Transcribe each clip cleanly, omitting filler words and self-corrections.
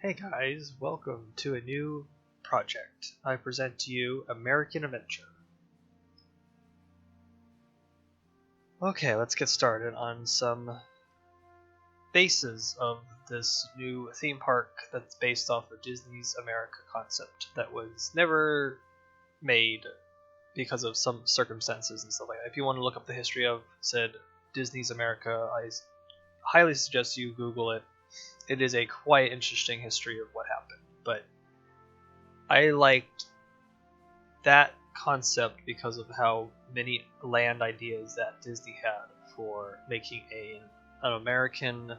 Hey guys, welcome to a new project. I present to you American Adventure. Okay, let's get started on some bases of this new theme park that's based off of Disney's America concept that was never made because of some circumstances and stuff like that. If you want to look up the history of said Disney's America, I highly suggest you Google it. It is a quite interesting history of what happened, but I liked that concept because of how many land ideas that Disney had for making an American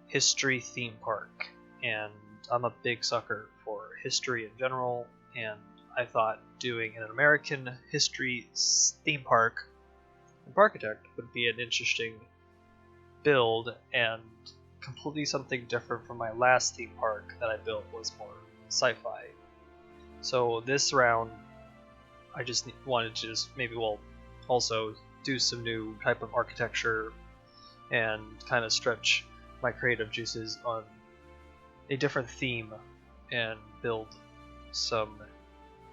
history theme park. And I'm a big sucker for history in general, and I thought doing an American history theme park in Parkitect would be an interesting build, and completely something different from my last theme park that I built was more sci-fi. So this round, I just wanted to maybe also do some new type of architecture and kind of stretch my creative juices on a different theme and build some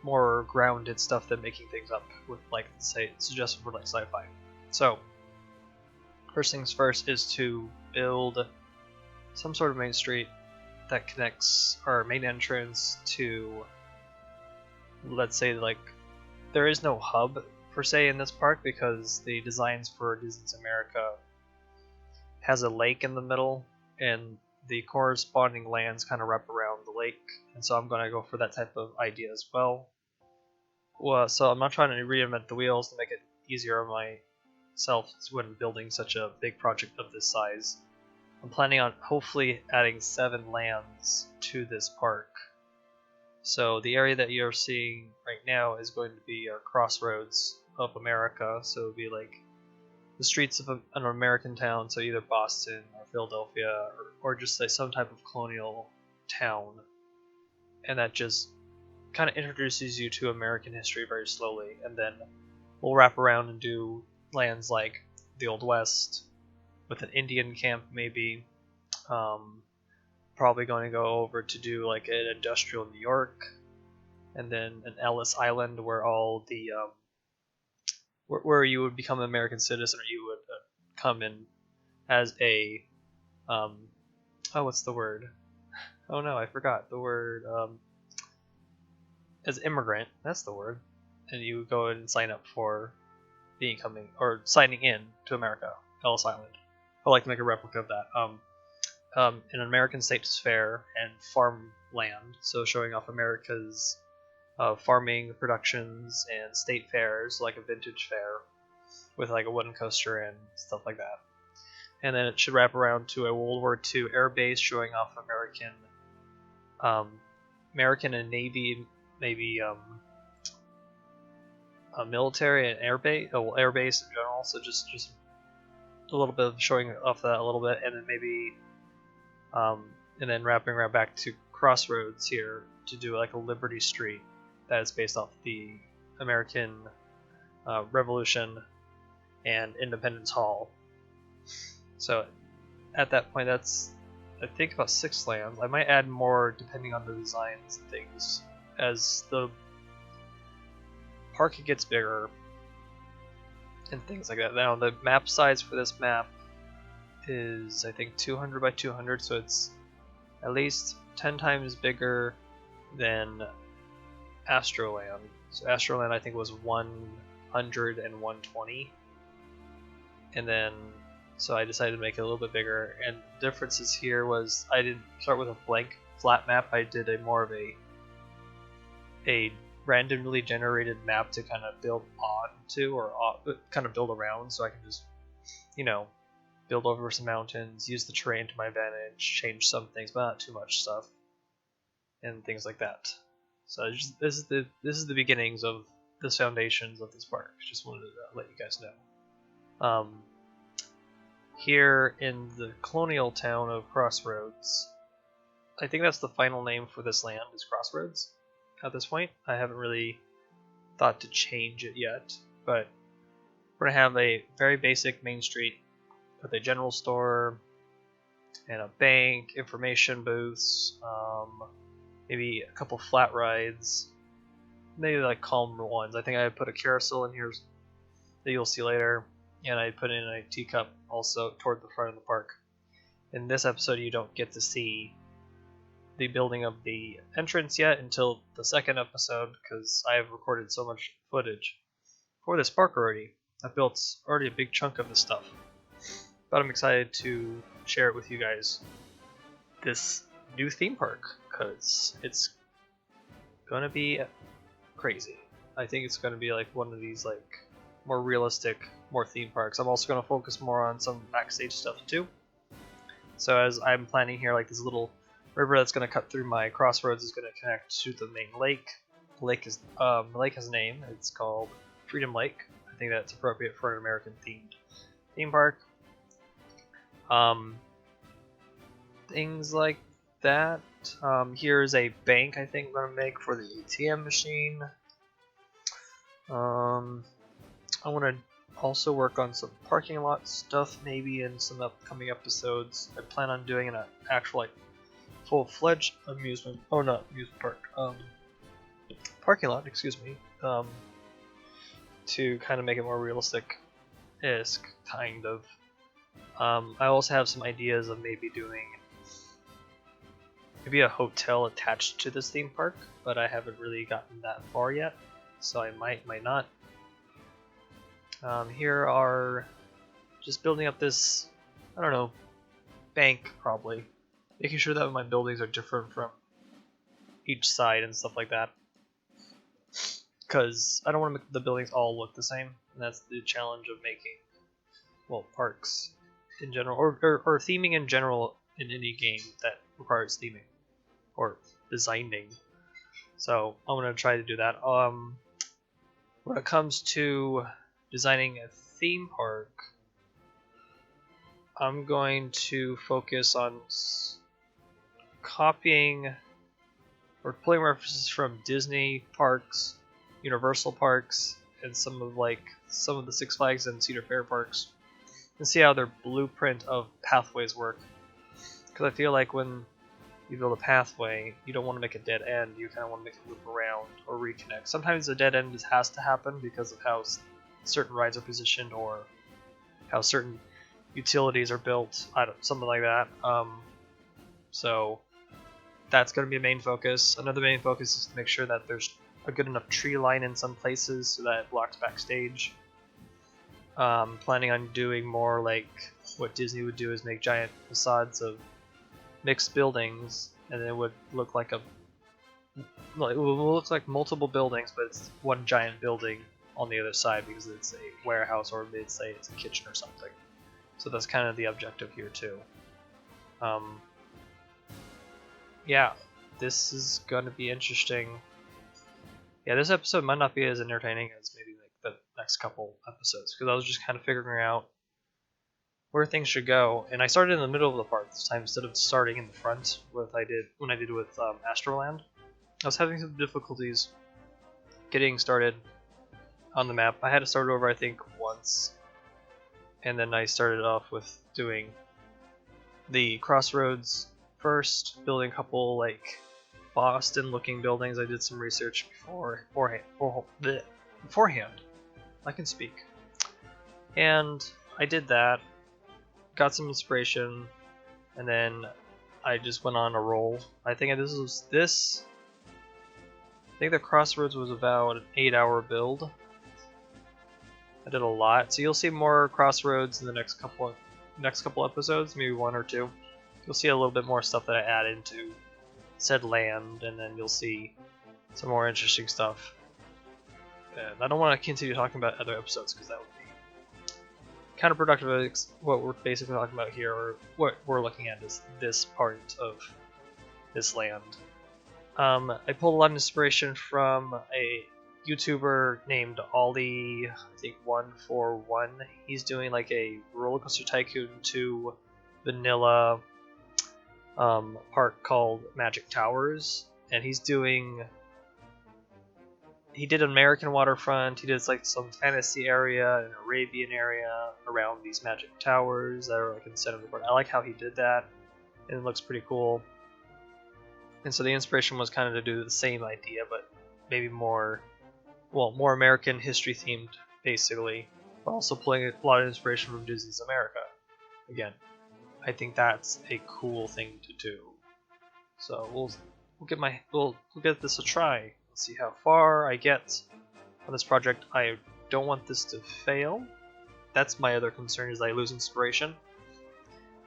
more grounded stuff than making things up with, like, say, suggested for like sci-fi. So first things first is to build some sort of main street that connects our main entrance to, let's say, like, there is no hub per se in this park because the designs for Disney's America has a lake in the middle and the corresponding lands kind of wrap around the lake, and so I'm going to go for that type of idea as well. So I'm not trying to reinvent the wheels to make it easier on myself when building such a big project of this size. I'm planning on hopefully adding 7 lands to this park. So the area that you're seeing right now is going to be our crossroads of America. So it'll be like the streets of an American town, so either Boston or Philadelphia or just like some type of colonial town. And that just kind of introduces you to American history very slowly. And then we'll wrap around and do lands like the Old West, with an Indian camp maybe. Probably going to go over to do like an industrial New York, and then an Ellis Island where all the where you would become an American citizen, or you would come in as a what's the word? Oh no, I forgot the word. As immigrant, that's the word, and you would go and sign up for signing in to America, Ellis Island. I'd like to make a replica of that. An American State Fair and farmland, so showing off America's farming productions and state fairs, like a vintage fair with like a wooden coaster and stuff like that. And then it should wrap around to a World War II air base showing off American and Navy, maybe a military and air base in general. So just a little bit of showing off that a little bit, and then maybe and then wrapping around back to Crossroads here to do like a Liberty Street that is based off the American Revolution and Independence Hall. So at that point, that's, I think, about 6 lands. I might add more depending on the designs and things as the park gets bigger and things like that. Now the map size for this map is, I think, 200 by 200, so it's at least 10 times bigger than Astroland. So Astroland, I think, was 100 and 120, and then so I decided to make it a little bit bigger. And the differences here was I didn't start with a blank flat map. I did a more of a randomly generated map to kind of build onto, or kind of build around, so I can just, build over some mountains, use the terrain to my advantage, change some things, but not too much stuff, and things like that. So this is the beginnings of the foundations of this park. Just wanted to let you guys know. Here in the colonial town of Crossroads, I think that's the final name for this land, is Crossroads. At this point, I haven't really thought to change it yet, but we're gonna have a very basic main street with a general store and a bank, information booths, maybe a couple flat rides, maybe like calmer ones. I think I put a carousel in here that you'll see later, and I put in a teacup also toward the front of the park. In this episode, you don't get to see the building of the entrance yet until the second episode, because I have recorded so much footage for this park already. I've built already a big chunk of this stuff, but I'm excited to share it with you guys, this new theme park, because it's gonna be crazy. I think it's gonna be like one of these like more realistic, more theme parks. I'm also gonna focus more on some backstage stuff too. So as I'm planning here, like this little river that's gonna cut through my crossroads is gonna connect to the main lake. The lake has a name. It's called Freedom Lake. I think that's appropriate for an American themed theme park. Things like that. Here's a bank I think I'm gonna make for the ATM machine. I want to also work on some parking lot stuff maybe in some upcoming episodes. I plan on doing an actual like full-fledged amusement park, parking lot, excuse me, to kind of make it more realistic-esque, kind of. I also have some ideas of maybe doing maybe a hotel attached to this theme park, but I haven't really gotten that far yet, so I might not. Here are just building up this, I don't know, bank probably. Making sure that my buildings are different from each side and stuff like that. Because I don't want to make the buildings all look the same, and that's the challenge of making, well, parks in general, or theming in general in any game that requires theming, or designing. So I'm going to try to do that. When it comes to designing a theme park, I'm going to focus on copying or pulling references from Disney parks, Universal parks, and some of the Six Flags and Cedar Fair parks, and see how their blueprint of pathways work. Because I feel like when you build a pathway, you don't want to make a dead end. You kind of want to make it loop around or reconnect. Sometimes a dead end has to happen because of how certain rides are positioned or how certain utilities are built. Something like that. So that's going to be a main focus. Another main focus is to make sure that there's a good enough tree line in some places so that it blocks backstage. Planning on doing more like what Disney would do, is make giant facades of mixed buildings, and it would look like it will look like multiple buildings, but it's one giant building on the other side because it's a warehouse, or maybe say it's a kitchen or something. So that's kind of the objective here too. Yeah, this is going to be interesting. Yeah, this episode might not be as entertaining as maybe like the next couple episodes, because I was just kind of figuring out where things should go, and I started in the middle of the park this time instead of starting in the front when I did with AstroLand. I was having some difficulties getting started on the map. I had to start over I think once, and then I started off with doing the crossroads first, building a couple like Boston looking buildings. I did some research beforehand. I can speak. And I did that, got some inspiration, and then I just went on a roll. I think I think the crossroads was about an 8-hour build. I did a lot, so you'll see more crossroads in the next couple episodes, maybe one or two. You'll see a little bit more stuff that I add into said land, and then you'll see some more interesting stuff. And I don't want to continue talking about other episodes because that would be counterproductive of what we're basically talking about here, or what we're looking at is this part of this land. I pulled a lot of inspiration from a YouTuber named Ollie, I think 141. He's doing like a Roller Coaster Tycoon 2 vanilla park called Magic Towers, and he did an American waterfront, he did like some fantasy area and Arabian area around these magic towers that are like in the center of the park. I like how he did that. and it looks pretty cool. And so the inspiration was kind of to do the same idea, but maybe more, well, more American history themed, basically, but also pulling a lot of inspiration from Disney's America. Again, I think that's a cool thing to do. So we'll get this a try. Let's see how far I get on this project. I don't want this to fail. That's my other concern, is I lose inspiration.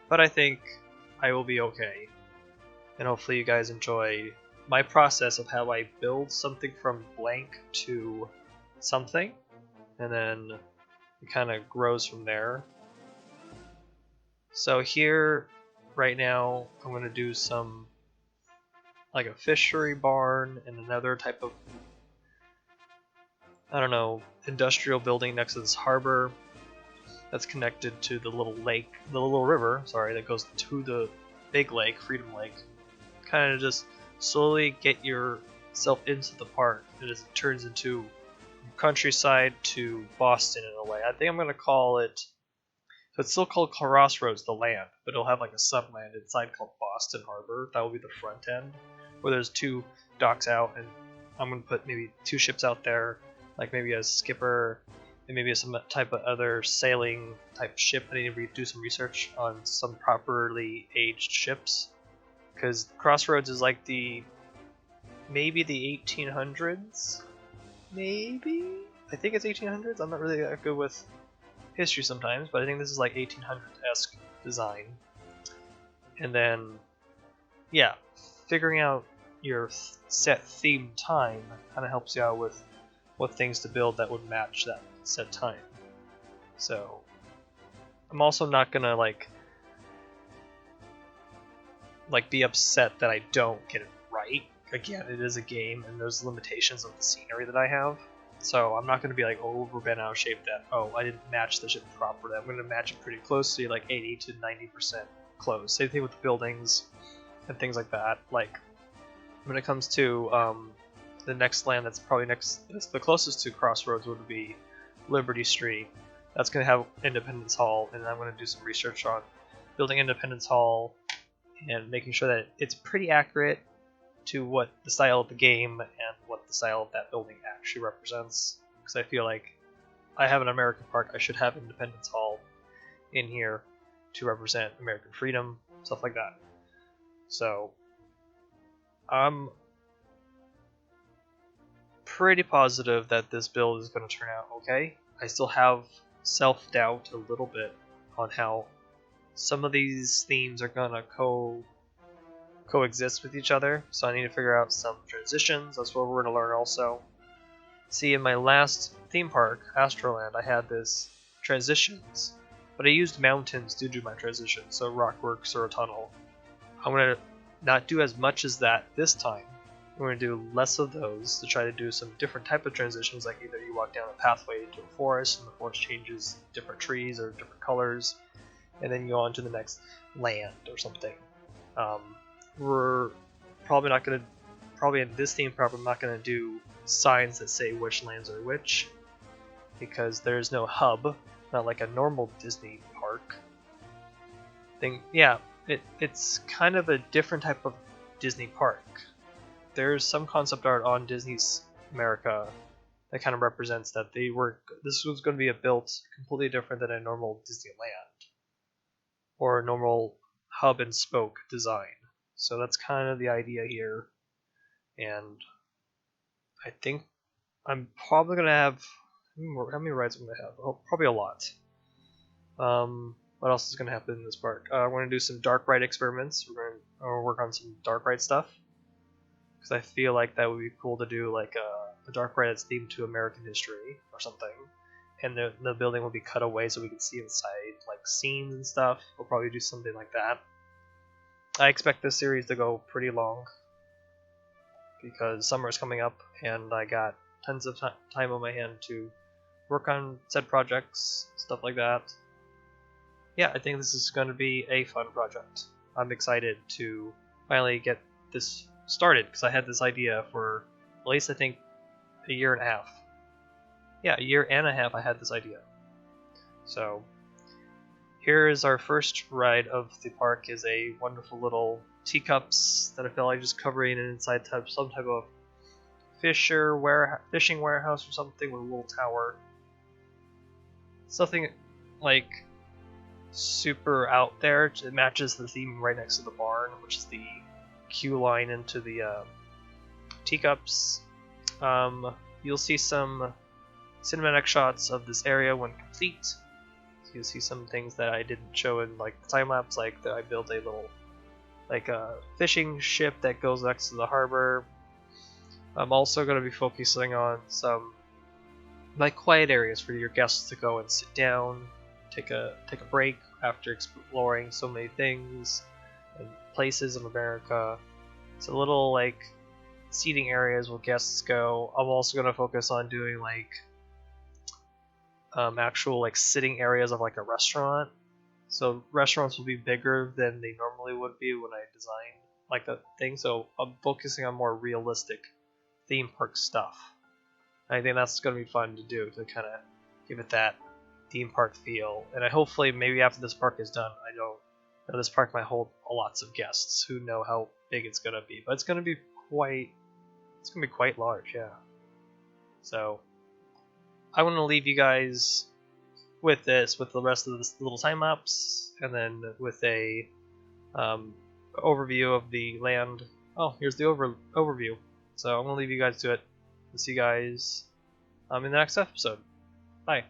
But I think I will be okay. And hopefully you guys enjoy my process of how I build something from blank to something, and then it kind of grows from there. So here, right now, I'm going to do some, like a fishery barn and another type of, I don't know, industrial building next to this harbor that's connected to the little lake, the little river, sorry, that goes to the big lake, Freedom Lake. Kind of just slowly get yourself into the park, and as it turns into countryside to Boston in a way. I think I'm going to call it, so it's still called Crossroads, the land, but it'll have like a subland inside called Boston Harbor. That will be the front end, where there's 2 docks out, and I'm going to put maybe 2 ships out there, like maybe a skipper, and maybe some type of other sailing type ship. I need to do some research on some properly aged ships, because Crossroads is like maybe the 1800s, maybe? I think it's 1800s. I'm not really that good with history sometimes, but I think this is like 1800s-esque design. And then, yeah, figuring out your set theme time kind of helps you out with what things to build that would match that set time. So I'm also not gonna like be upset that I don't get it right. Again, it is a game, and there's limitations of the scenery that I have. So I'm not going to be like over bent out of shape that, oh, I didn't match the ship properly. I'm going to match it pretty closely, like 80 to 90% close. Same thing with the buildings and things like that. Like when it comes to the next land that's probably that's the closest to Crossroads would be Liberty Street. That's going to have Independence Hall, and I'm going to do some research on building Independence Hall and making sure that it's pretty accurate to what the style of the game and what the style of that building actually represents. Because I feel like I have an American park, I should have Independence Hall in here to represent American freedom, stuff like that. So I'm pretty positive that this build is going to turn out okay. I still have self-doubt a little bit on how some of these themes are going to coexist with each other, so I need to figure out some transitions. That's what we're going to learn also. See, in my last theme park, Astroland, I had this transitions, but I used mountains to do my transitions, so rockworks or a tunnel. I'm going to not do as much as that this time. I'm going to do less of those to try to do some different type of transitions, like either you walk down a pathway to a forest, and the forest changes different trees or different colors, and then you go on to the next land or something. We're probably not going to, probably in this theme park, I'm not going to do signs that say which lands are which, because there's no hub, not like a normal Disney park thing. Yeah, it's kind of a different type of Disney park. There's some concept art on Disney's America that kind of represents that this was going to be built completely different than a normal Disneyland or a normal hub and spoke design. So that's kind of the idea here, and I think I'm probably going to have, how many rides am I going to have? Oh, probably a lot. What else is going to happen in this park? We're going to do some dark ride experiments. We're going to work on some dark ride stuff, because I feel like that would be cool to do, like a dark ride that's themed to American history or something. And the building will be cut away so we can see inside, like scenes and stuff. We'll probably do something like that. I expect this series to go pretty long, because summer is coming up and I got tons of time on my hand to work on said projects, stuff like that. Yeah, I think this is going to be a fun project. I'm excited to finally get this started, because I had this idea for at least, I think, a year and a half. Yeah, a year and a half I had this idea. So here is our first ride of the park. Is a wonderful little teacups that I feel like just covering it inside some type of fishing warehouse or something with a little tower. Something like super out there. It matches the theme right next to the barn, which is the queue line into the teacups. You'll see some cinematic shots of this area when complete. So you'll see some things that I didn't show in like the time lapse, like that I built a little like a fishing ship that goes next to the harbor. I'm also going to be focusing on some like quiet areas for your guests to go and sit down, take a break after exploring so many things and places in America. It's a little like seating areas where guests go. I'm also going to focus on doing like actual like sitting areas of like a restaurant. So restaurants will be bigger than they normally would be when I design like the thing. So I'm focusing on more realistic theme park stuff. I think that's going to be fun to do, to kind of give it that theme park feel. And I hopefully maybe after this park is done, I know this park might hold lots of guests who know how big it's going to be, but it's going to be quite large, yeah. So I want to leave you guys with this, with the rest of this little time lapse, and then with a overview of the land. Oh, here's the overview. So I'm gonna leave you guys to it. See you guys in the next episode. Bye.